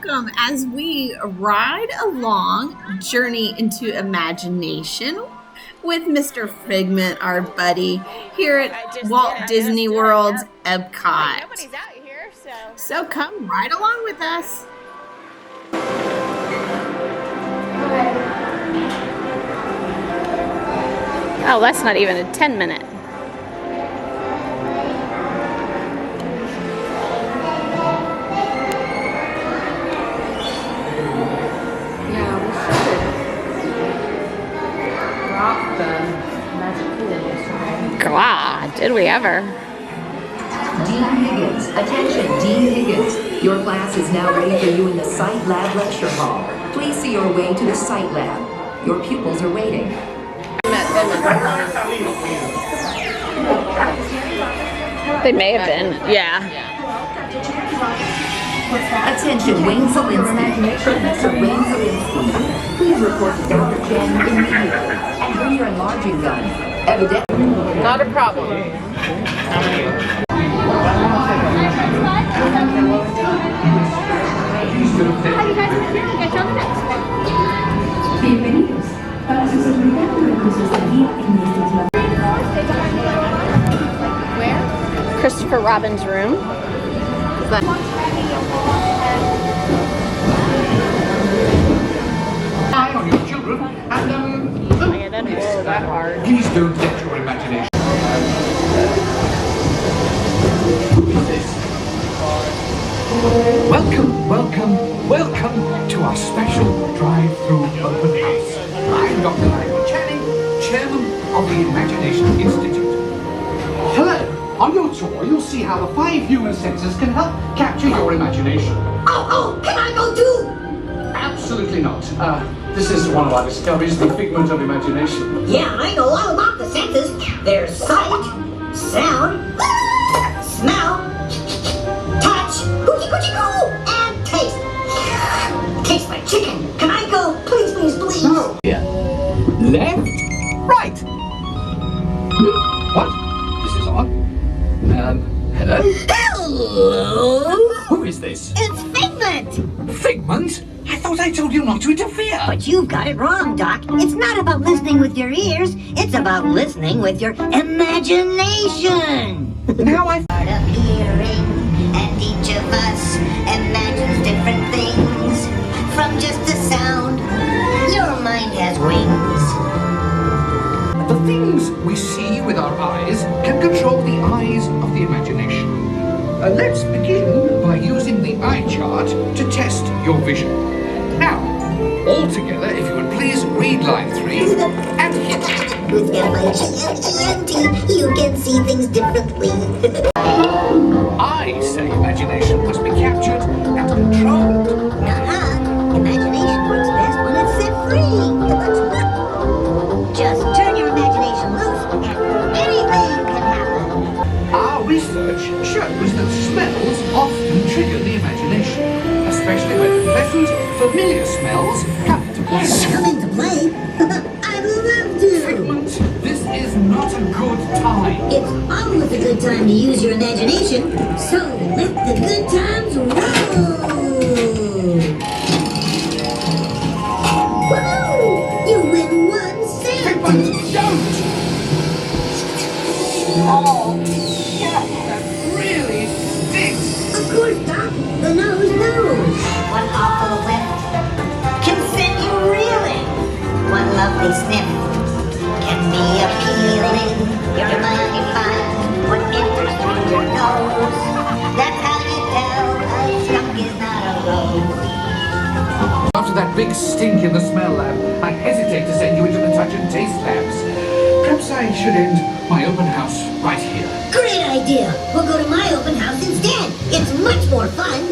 welcome as we ride along Journey into Imagination with Mr. Figment, our buddy, here at Walt Disney World's Epcot. Nobody's out here, so come right along with us. Oh, that's not even a 10-minute. God, did we ever? Dean Higgins, attention, Dean Higgins. Your class is now ready for you in the Sight Lab Lecture Hall. Please see your way to the Sight Lab. Your pupils are waiting. They may have been, yeah. Attention, Wayne Zelinsky. Professor Wayne Zelinsky. Please report to Dr. Chen immediately. And bring your enlarging gun. Evidently. Not a problem. Bienvenidos. Para su seguridad y recursos de guía en este Where? Christopher Robin's room. Eye on your children and please don't let your imagination. Welcome to our special drive-through open house. I'm Dr. Larry Channing, Chairman of the Imagination Institute. Hello! On your tour, you'll see how the 5 human senses can help capture your imagination. Oh, can I go too? Absolutely not. This is one of our discoveries, the figment of imagination. Yeah, I know all about the senses. There's sight, sound, smell, touch, hoochie coochie coo, and taste. Tastes like chicken. Can I go? Please, please, please. No. Yeah. Left, right. What? This is on. Hello? Hello? Who is this? It's Figment. Figment? I thought I told you not to interfere. But you've got it wrong, Doc. It's not about listening with your ears. It's about listening with your imagination. Now I've... Part of hearing, and each of us imagines different things. From just a sound, your mind has wings. The things we see with our eyes can control the eyes of the imagination. Let's begin by using the eye chart to test your vision. Now, all together, if you would please read line 3 and hit. With M-I-G-N-E-N-T, you can see things differently. I say imagination must be captured and controlled. Imagination works best when it's set free. Just turn your imagination loose and anything can happen. Our research shows that smells often trigger the imagination, especially when pleasant, familiar smells come into play. Come into play? I'd love to. Figment, this is not a good time. It's always a good time to use your imagination, so let the good times roll. Woohoo! You win 1 cent. Figment, don't! Oh, yeah, that really stinks. Of course, Doc. The nose knows. One awful whiff can send you reeling. One lovely sniff can be appealing. Your mind finds what enters through your nose. That's how you tell a skunk is not a rose. After that big stink in the smell lab, I hesitate to send you into the touch and taste labs. Perhaps I should end my open house right here. Great idea. We'll go to my open house instead. It's much more fun.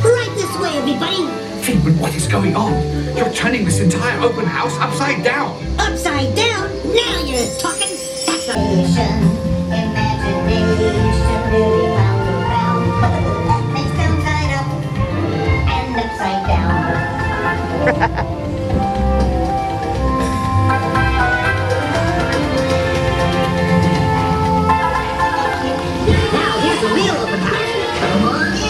Right this way, everybody. Figment, what is going on? You're turning this entire open house upside down. Upside down? Now you're talking. That's imagination really round around. Makes them side up and upside down. Now here's the real open house. Come on in.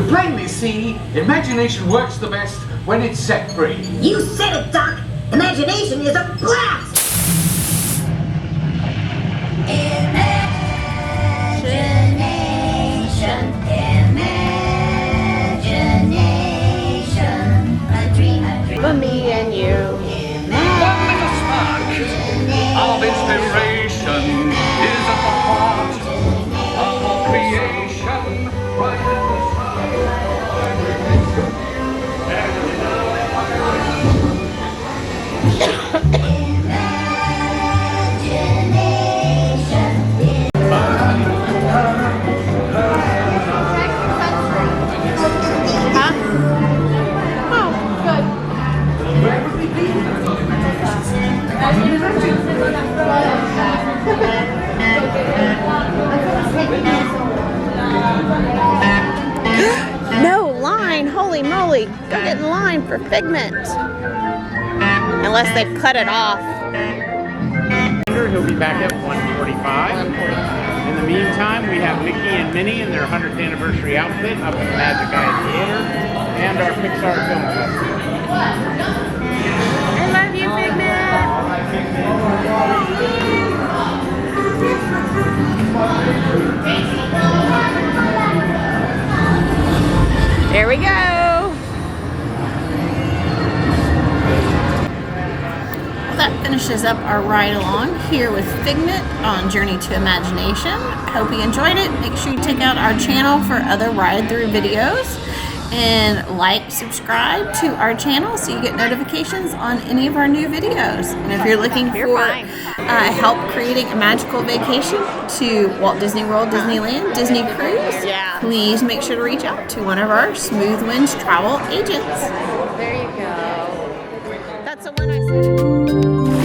plainly see imagination works the best when it's set free. You said it, Doc. Imagination is a blast. Imagination, imagination, a dream, For me and you. One little spark of inspiration is at the heart of all creation. Right at the Huh? Oh, good. No line, holy moly. Go get in line for Figment. Unless they cut it off. He'll be back at 1:45. In the meantime, we have Mickey and Minnie in their 100th anniversary outfit up at the Magic Eye Theater and our Pixar Film Festival. I love you, Figment. There we go. That finishes up our ride along here with Figment on Journey to Imagination. Hope you enjoyed it. Make sure you check out our channel for other ride-through videos. And like, subscribe to our channel so you get notifications on any of our new videos. And if you're looking for help creating a magical vacation to Walt Disney World, Disneyland, Disney Cruise, please make sure to reach out to one of our Smooth Winds travel agents. There you go. That's the one I said.